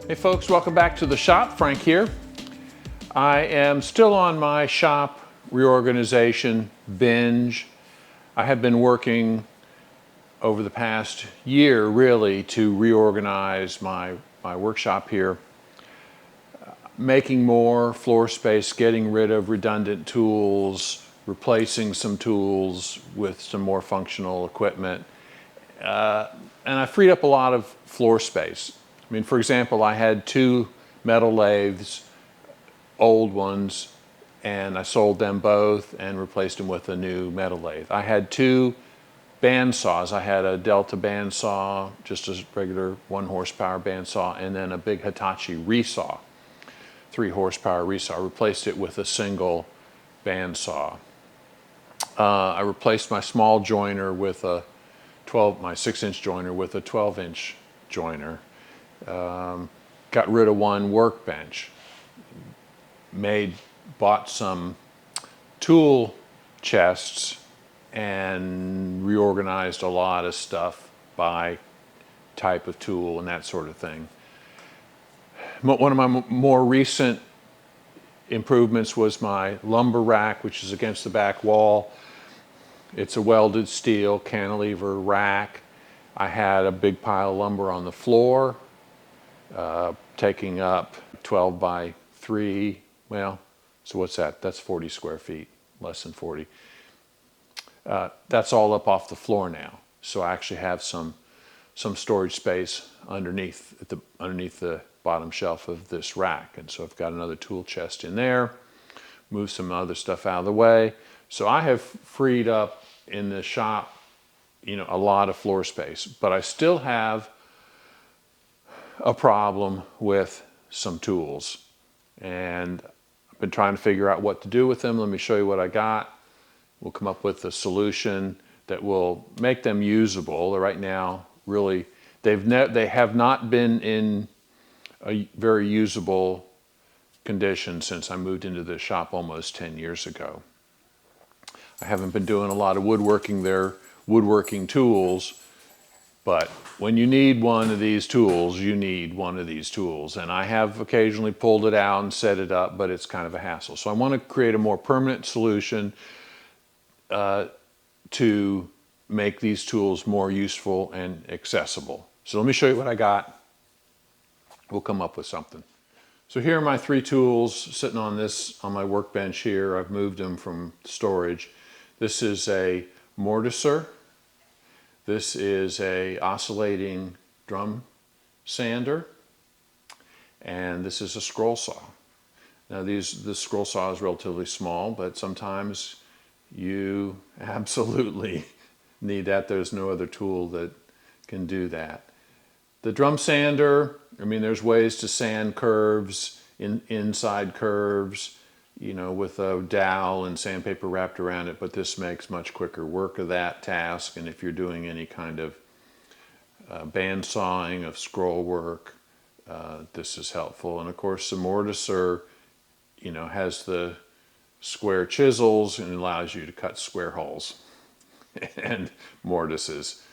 Hey folks, welcome back to the shop. Frank here. I am still on my shop reorganization binge. I have been working over the past year really to reorganize my workshop here, making more floor space, getting rid of redundant tools, replacing some tools with some more functional equipment. And I freed up a lot of floor space. I mean, for example, I had two metal lathes, old ones, and I sold them both and replaced them with a new metal lathe. I had two band saws. I had a Delta band saw, just a regular 1 horsepower band saw, and then a big Hitachi resaw, 3 horsepower resaw. I replaced it with a single band saw. I replaced my small joiner with a my 6-inch joiner with a 12-inch joiner. Got rid of one workbench. Bought some tool chests and reorganized a lot of stuff by type of tool and that sort of thing. One of my more recent improvements was my lumber rack, which is against the back wall. It's a welded steel cantilever rack. I had a big pile of lumber on the floor, taking up 12 by 3, well, so what's that? That's 40 square feet, less than 40. That's all up off the floor now. So I actually have some storage space underneath the bottom shelf of this rack. And so I've got another tool chest in there, moved some other stuff out of the way. So I have freed up in the shop, a lot of floor space, but I still have a problem with some tools. And I've been trying to figure out what to do with them. Let me show you what I got. We'll come up with a solution that will make them usable. Right now, really, they have not been in a very usable condition since I moved into the shop almost 10 years ago. I haven't been doing a lot of woodworking. They're woodworking tools, but when you need one of these tools, you need one of these tools. And I have occasionally pulled it out and set it up, but it's kind of a hassle. So I want to create a more permanent solution to make these tools more useful and accessible. So let me show you what I got. We'll come up with something. So here are my 3 tools sitting on my workbench here. I've moved them from storage. This is a mortiser. This is a oscillating drum sander. And this is a scroll saw. Now this scroll saw is relatively small, but sometimes you absolutely need that. There's no other tool that can do that. The drum sander, there's ways to sand curves, inside curves, with a dowel and sandpaper wrapped around it, but this makes much quicker work of that task. And if you're doing any kind of band sawing of scroll work, this is helpful. And of course, the mortiser, has the square chisels and allows you to cut square holes and mortises.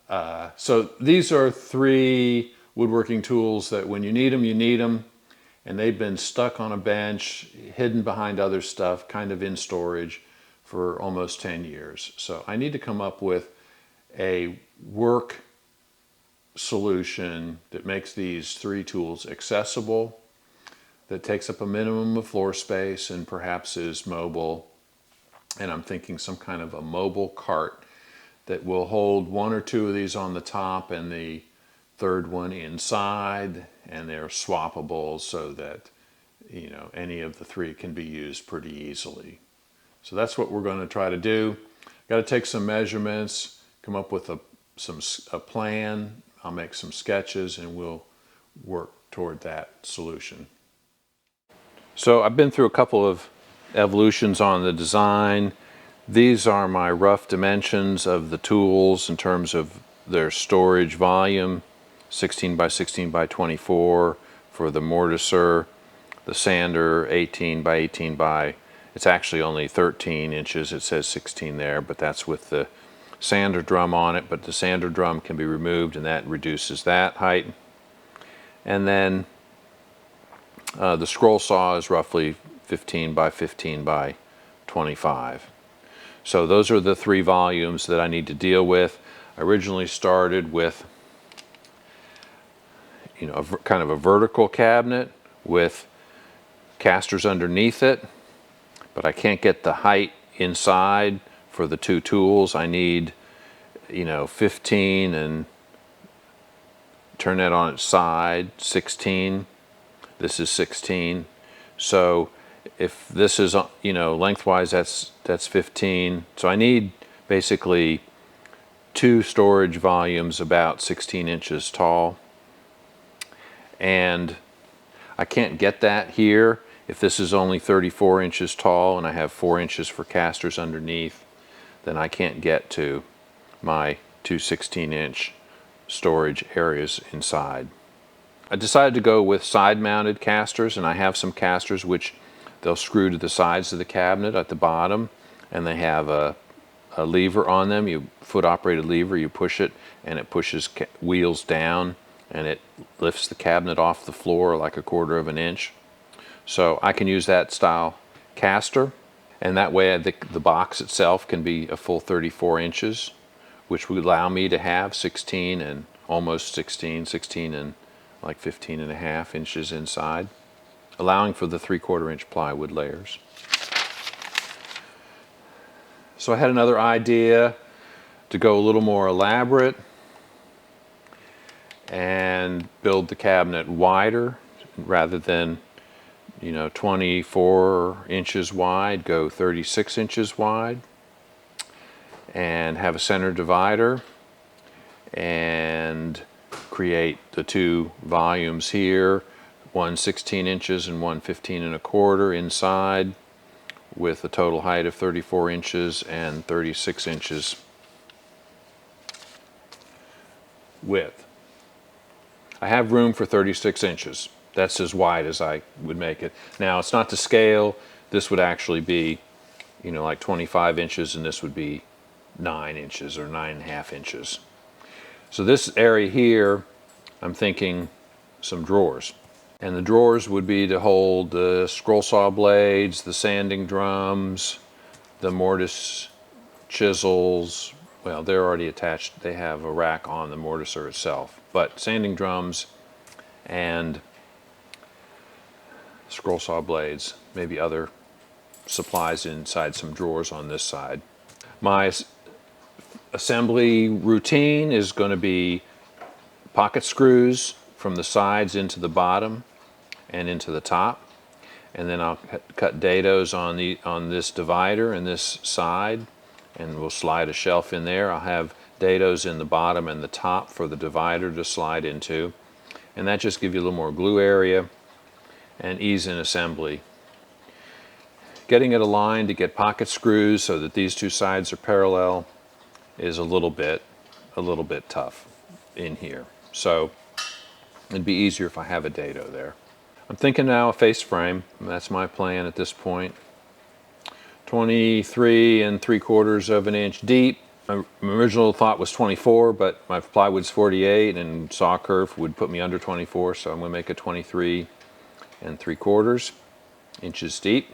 So these are 3 woodworking tools that when you need them, and they've been stuck on a bench, hidden behind other stuff, kind of in storage for almost 10 years. So I need to come up with a work solution that makes these 3 tools accessible, that takes up a minimum of floor space and perhaps is mobile. And I'm thinking some kind of a mobile cart that will hold 1 or 2 of these on the top and the 3rd one inside, and they're swappable so that any of the 3 can be used pretty easily. So that's what we're going to try to do. Got to take some measurements, come up with a plan. I'll make some sketches and we'll work toward that solution. So I've been through a couple of evolutions on the design. These are my rough dimensions of the tools in terms of their storage volume. 16 by 16 by 24 for the mortiser, the sander 18 by 18 by, it's actually only 13 inches, it says 16 there, but that's with the sander drum on it, but the sander drum can be removed and that reduces that height. And then the scroll saw is roughly 15 by 15 by 25. So those are the 3 volumes that I need to deal with. I originally started with, you know, kind of a vertical cabinet with casters underneath it, but I can't get the height inside for the 2 tools. I need, you know, 15 and turn that on its side, 16. This is 16. So if this is, you know, lengthwise, that's 15. So I need basically 2 storage volumes about 16 inches tall. And I can't get that here if this is only 34 inches tall and I have 4 inches for casters underneath. Then I can't get to my 2 16-inch storage areas inside. I decided to go with side-mounted casters, and I have some casters which they'll screw to the sides of the cabinet at the bottom, and they have a lever on them. You foot-operated lever, you push it, and it pushes wheels down, and it lifts the cabinet off the floor like 1/4 of an inch. So I can use that style caster, and that way the box itself can be a full 34 inches, which would allow me to have 16 and almost 16 and like 15.5 inches inside, allowing for the 3/4 inch plywood layers. So I had another idea to go a little more elaborate and build the cabinet wider rather than, you know, 24 inches wide, go 36 inches wide, and have a center divider and create the 2 volumes here, one 16 inches and one 15 1/4 inside, with a total height of 34 inches and 36 inches width. I have room for 36 inches. That's as wide as I would make it. Now, it's not to scale. This would actually be, you know, like 25 inches, and this would be 9 inches or 9.5 inches. So this area here, I'm thinking some drawers. And the drawers would be to hold the scroll saw blades, the sanding drums, the mortise chisels. Well, they're already attached. They have a rack on the mortiser itself. But sanding drums and scroll saw blades, maybe other supplies inside some drawers on this side. My assembly routine is going to be pocket screws from the sides into the bottom and into the top, and then I'll cut dados on this divider and this side, and we'll slide a shelf in there. I'll have dados in the bottom and the top for the divider to slide into, and that just gives you a little more glue area and ease in assembly. Getting it aligned to get pocket screws so that these 2 sides are parallel is a little bit tough in here. So it'd be easier if I have a dado there. I'm thinking now a face frame. That's my plan at this point. 23 3/4 of an inch deep. My original thought was 24, but my plywood's 48 and saw curve would put me under 24, so I'm going to make it 23 3/4 inches deep,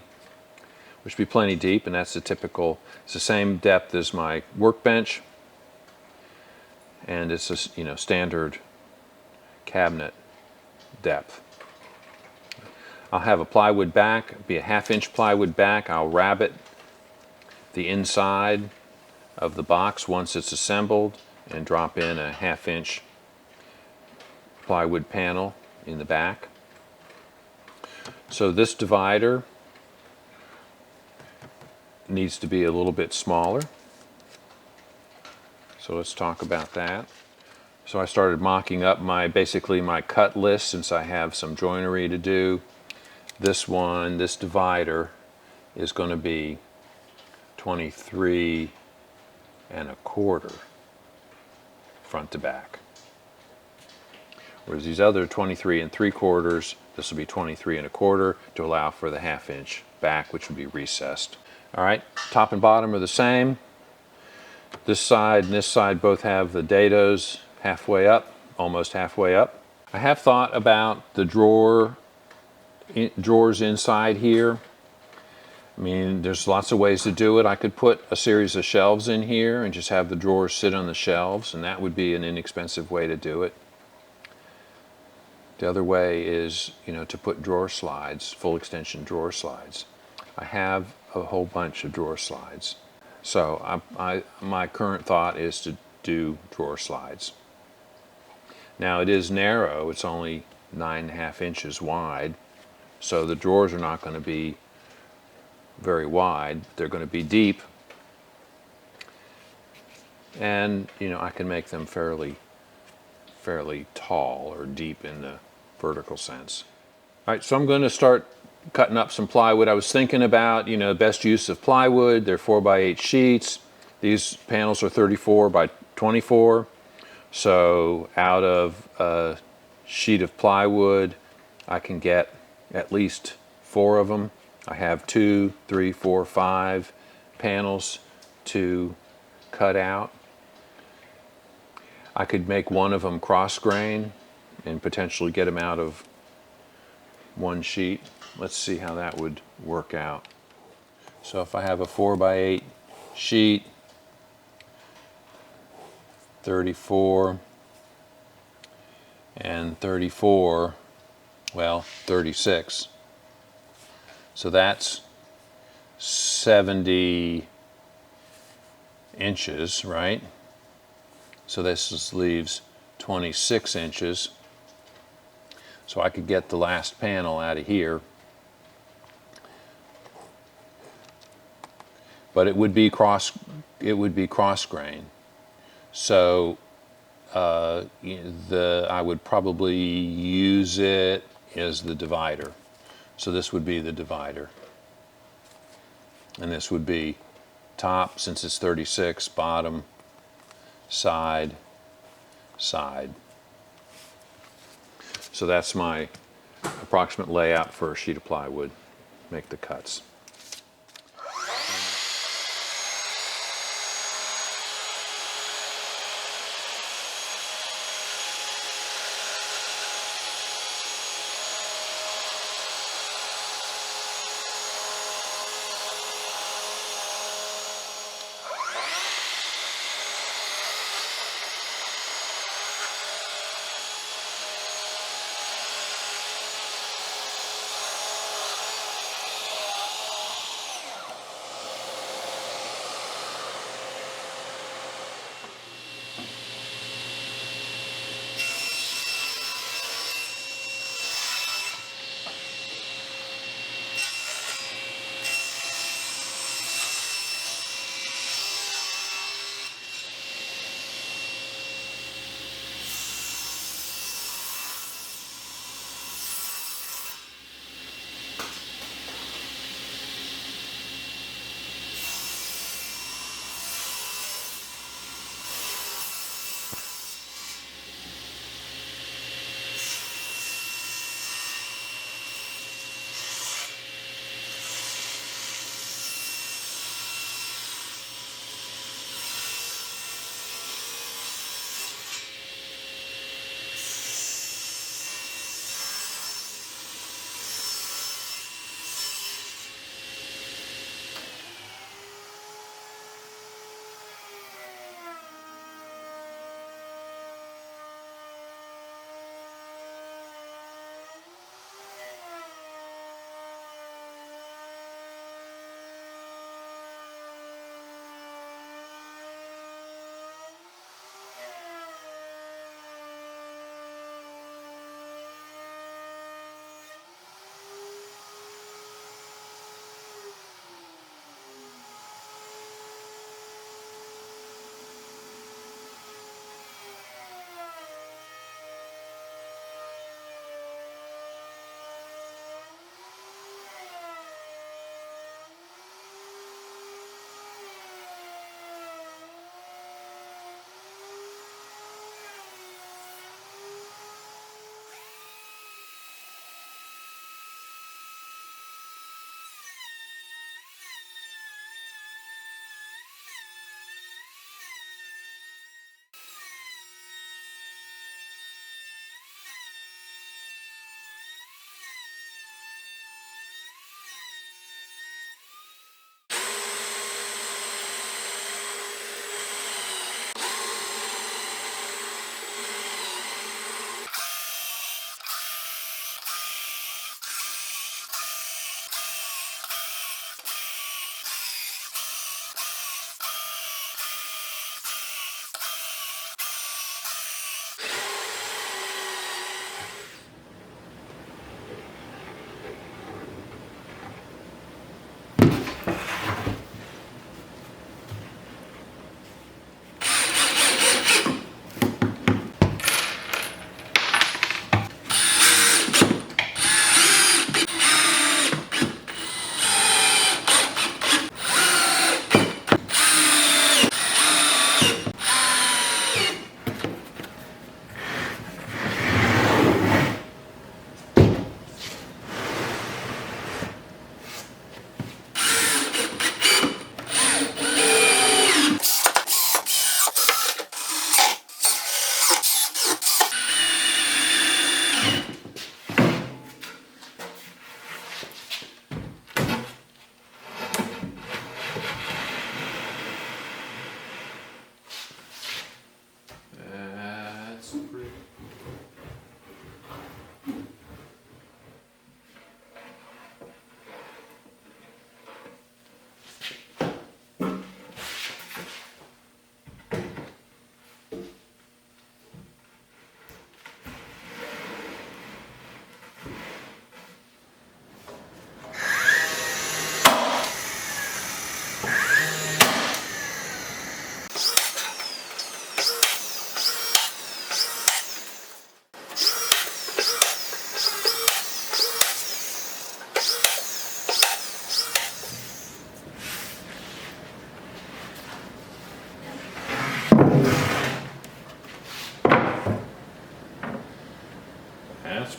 which would be plenty deep, and that's the typical, it's the same depth as my workbench, and it's a, you know, standard cabinet depth. I'll have a plywood back, be a 1/2 inch plywood back. I'll rabbet the inside of the box once it's assembled and drop in a 1/2 inch plywood panel in the back. So this divider needs to be a little bit smaller. So let's talk about that. So I started mocking up basically my cut list, since I have some joinery to do. This divider is going to be 23 1/4 front to back. Whereas these other 23 3/4, this will be 23 1/4 to allow for the 1/2 inch back, which would be recessed. All right, top and bottom are the same. This side and this side both have the dados halfway up, almost halfway up. I have thought about the drawers inside here. I mean, there's lots of ways to do it. I could put a series of shelves in here and just have the drawers sit on the shelves, and that would be an inexpensive way to do it. The other way is, to put drawer slides, full extension drawer slides. I have a whole bunch of drawer slides. So my current thought is to do drawer slides. Now it is narrow, it's only 9.5 inches wide, so the drawers are not going to be very wide. They're going to be deep, and I can make them fairly tall or deep in the vertical sense. All right, so I'm going to start cutting up some plywood. I was thinking about, best use of plywood. They're 4x8 sheets. These panels are 34 by 24. So out of a sheet of plywood, I can get at least 4 of them. I have 2, 3, 4, 5 panels to cut out. I could make one of them cross grain and potentially get them out of one sheet. Let's see how that would work out. So if I have a 4x8 sheet, 34 and 34, well, 36. So that's 70 inches, right? So this just leaves 26 inches. So I could get the last panel out of here. But it would be cross grain. So I would probably use it as the divider. So this would be the divider. And this would be top, since it's 36, bottom, side, side. So that's my approximate layout for a sheet of plywood. Make the cuts.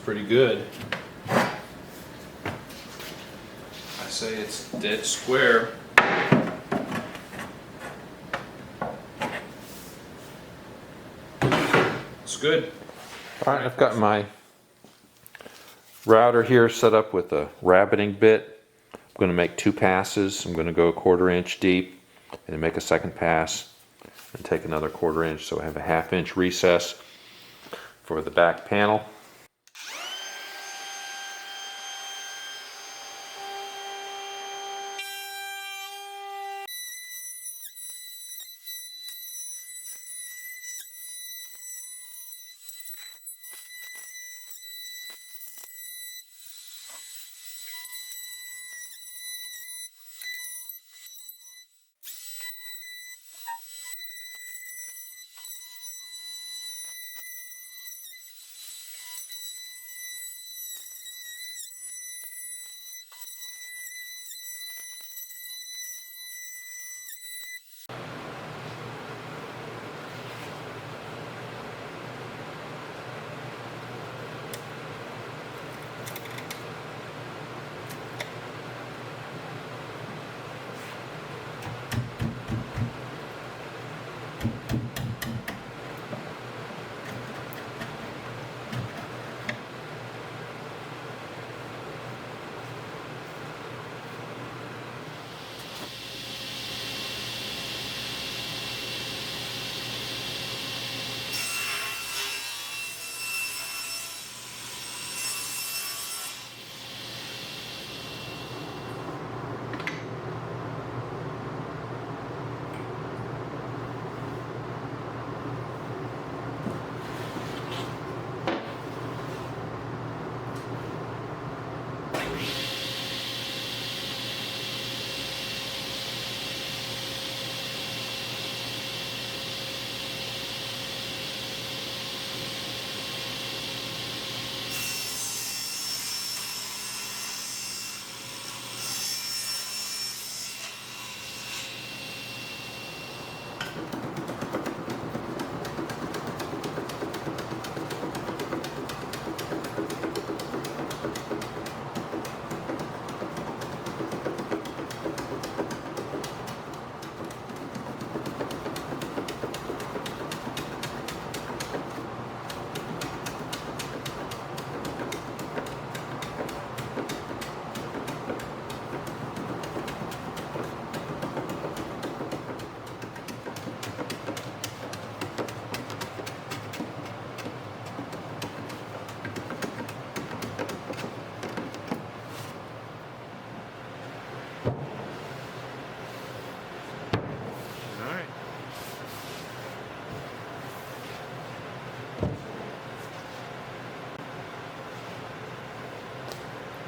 pretty good. I say it's dead square. It's good. All right, I've got my router here set up with a rabbiting bit. I'm going to make 2 passes. I'm going to go 1/4 inch deep and then make a second pass and take another 1/4 inch, so I have a 1/2 inch recess for the back panel.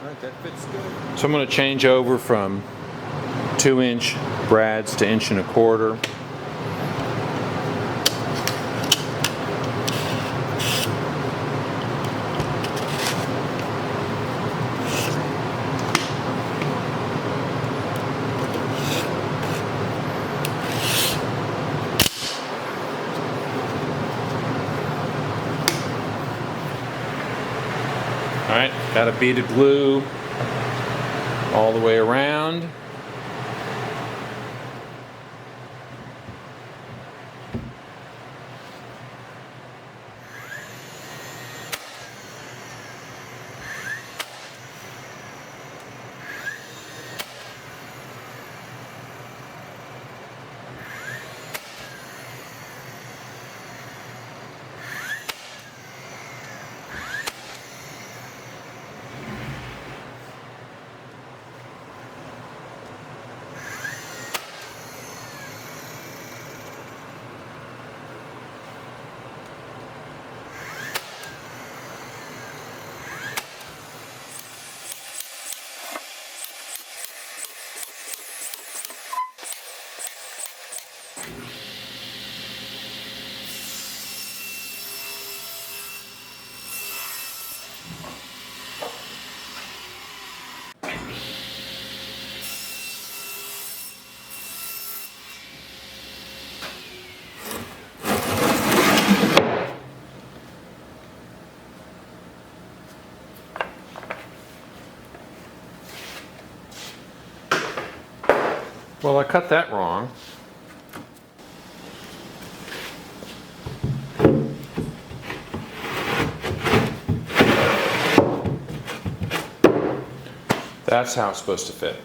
Alright, that fits good. So I'm going to change over from 2-inch brads to 1 1/4 inch. Alright, got a bead of glue all the way around. Well, I cut that wrong. That's how it's supposed to fit.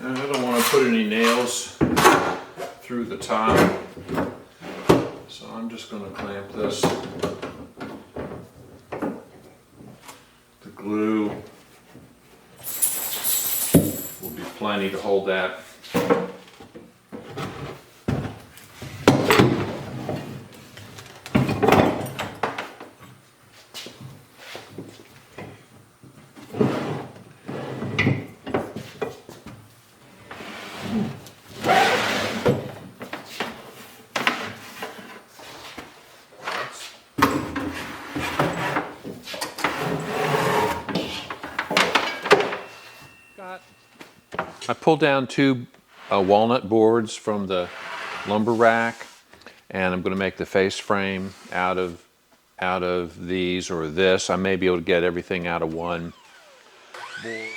And I don't want to put any nails through the top, so I'm just going to clamp this. The glue will be plenty to hold that. I pulled down two walnut boards from the lumber rack, and I'm going to make the face frame out of these or this. I may be able to get everything out of one board.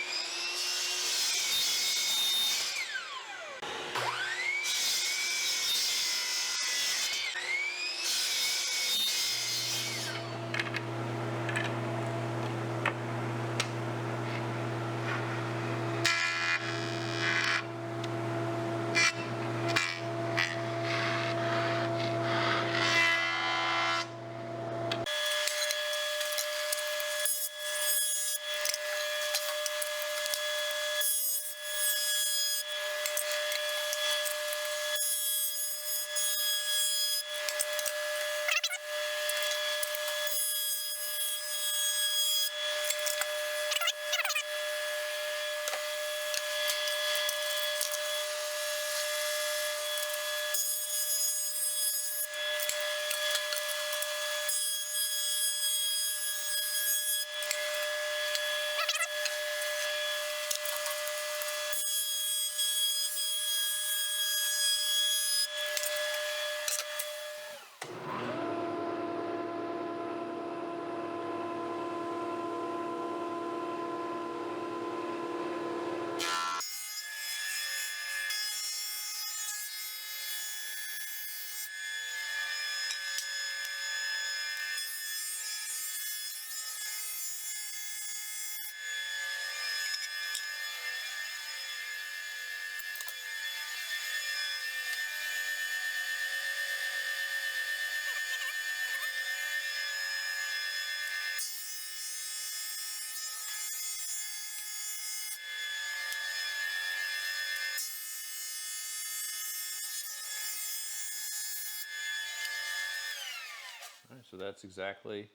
All right, so that's exactly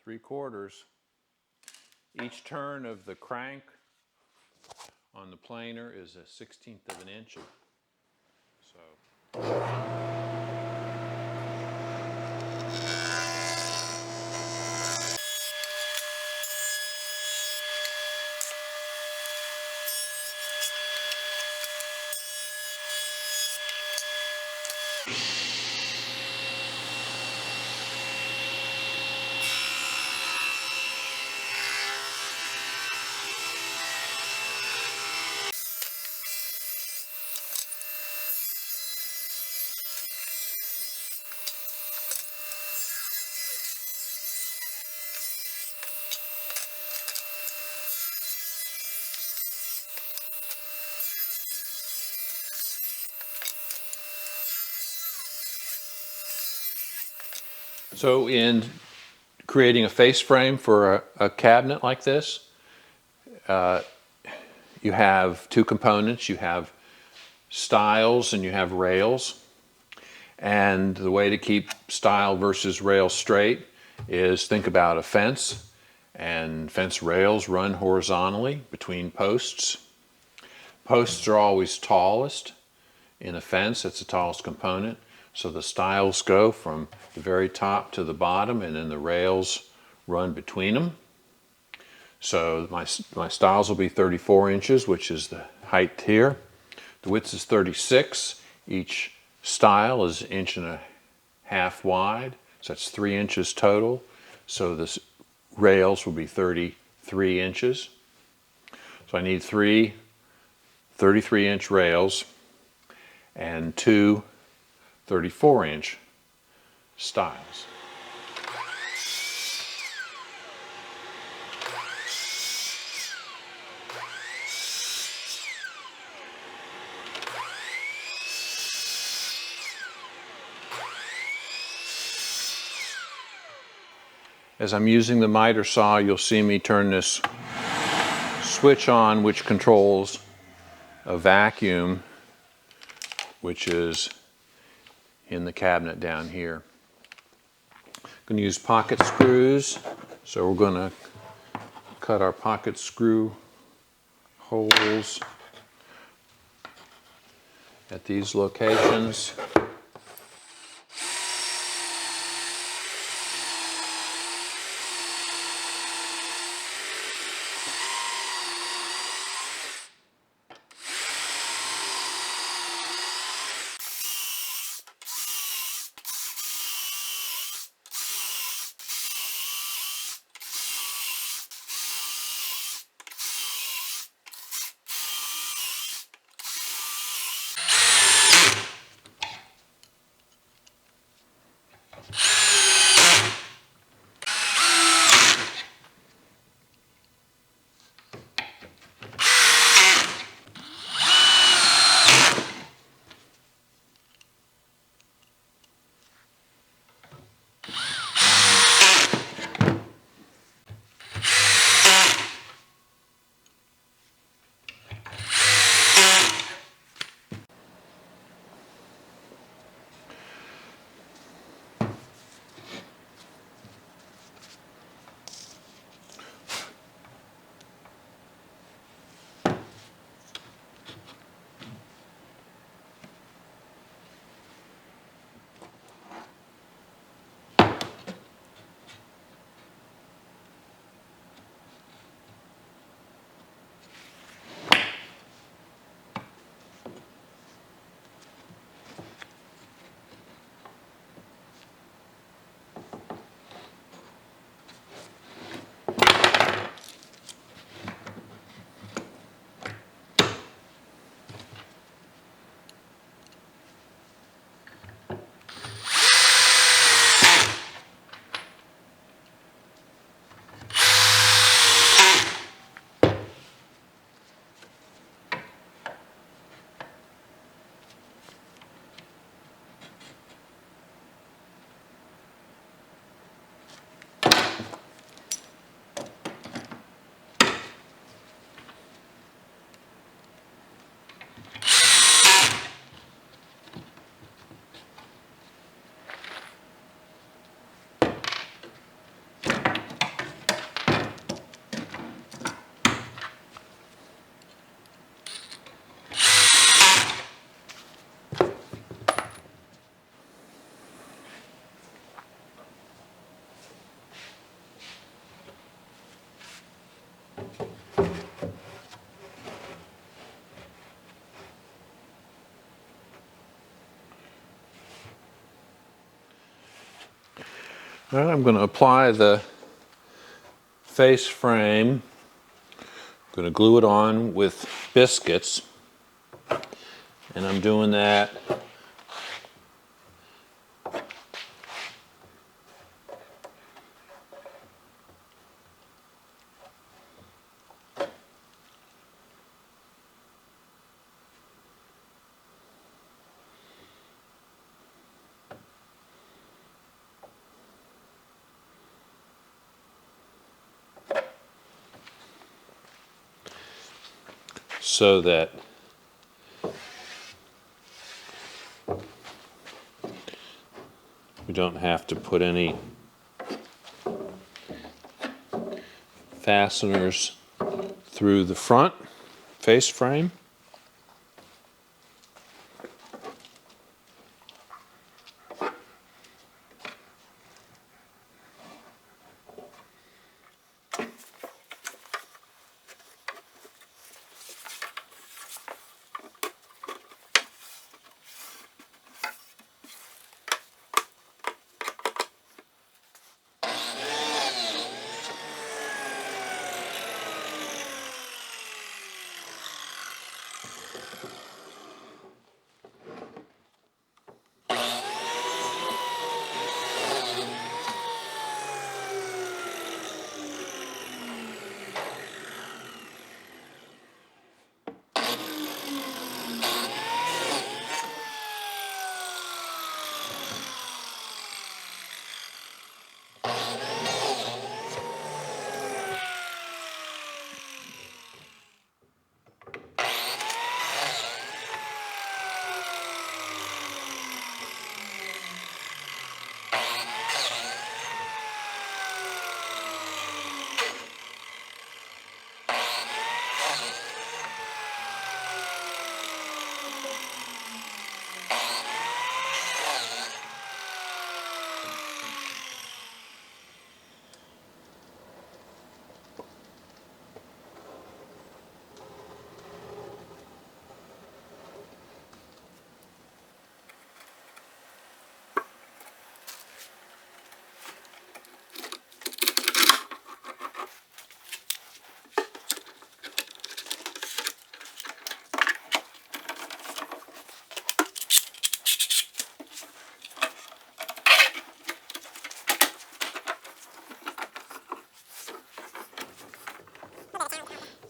3/4. Each turn of the crank on the planer is a 1/16 of an inch. So So in creating a face frame for a cabinet like this, you have two components. You have stiles and you have rails. And the way to keep stile versus rail straight is think about a fence. And fence rails run horizontally between posts. Posts are always tallest in a fence. It's the tallest component. So the stiles go from the very top to the bottom, and then the rails run between them. So my stiles will be 34 inches, which is the height here. The width is 36. Each stile is 1.5 inches wide, so that's 3 inches total. So the rails will be 33 inches. So I need 3 33-inch rails and 2 34-inch stiles. As I'm using the miter saw, you'll see me turn this switch on, which controls a vacuum, which is in the cabinet down here. I'm going to use pocket screws, so we're going to cut our pocket screw holes at these locations. All right, I'm going to apply the face frame. I'm going to glue it on with biscuits, and I'm doing that so that we don't have to put any fasteners through the front face frame.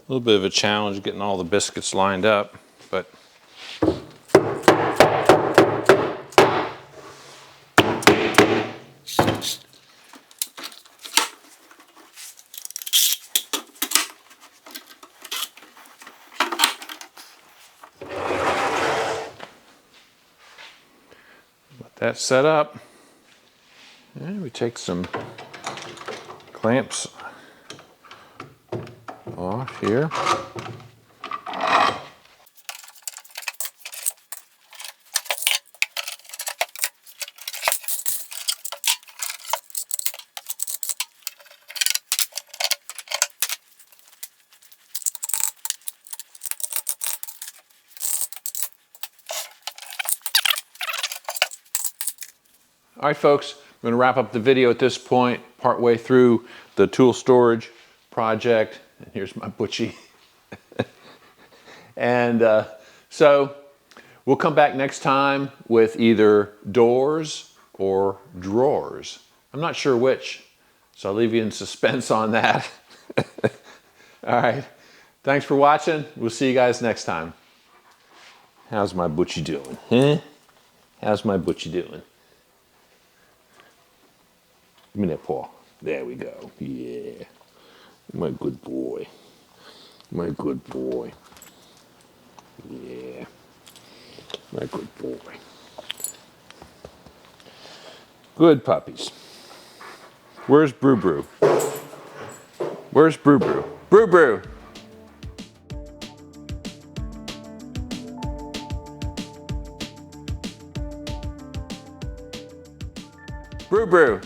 A little bit of a challenge getting all the biscuits lined up, but let that set up. And we take some clamps off here. All right, folks, I'm going to wrap up the video at this point, partway through the tool storage project. And here's my butchie. And so we'll come back next time with either doors or drawers. I'm not sure which, so I'll leave you in suspense on that. All right, thanks for watching. We'll see you guys next time. How's my butchie doing? Huh? How's my butchie doing? Give me that paw. There we go. Yeah. My good boy. My good boy. Yeah. My good boy. Good puppies. Where's Brew Brew? Where's Brew Brew? Brew Brew! Brew Brew!